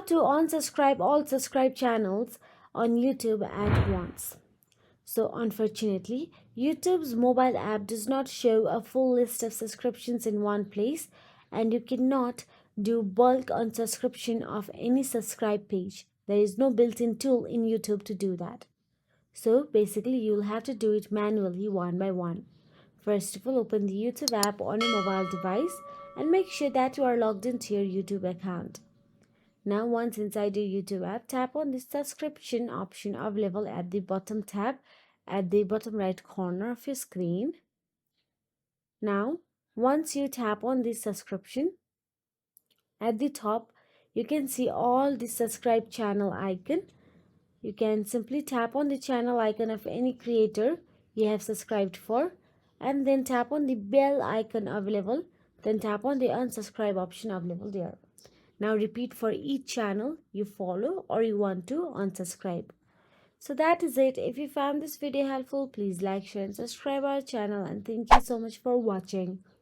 to unsubscribe all subscribed channels on YouTube at once. So unfortunately, YouTube's mobile app does not show a full list of subscriptions in one place, and you cannot do bulk unsubscription of any subscribe page. There is no built-in tool in YouTube to do that. So basically you'll have to do it manually one by one. First of all, open the YouTube app on your mobile device and make sure that you are logged into your YouTube account. Now once inside your YouTube app, tap on the subscription option available at the bottom tab at the bottom right corner of your screen. Now once you tap on this subscription, at the top you can see all the subscribe channel icon. You can simply tap on the channel icon of any creator you have subscribed for, and then tap on the bell icon available, then tap on the unsubscribe option available there. Now repeat for each channel you follow or you want to unsubscribe. So that is it. If you found this video helpful, please like, share and subscribe our channel, and thank you so much for watching.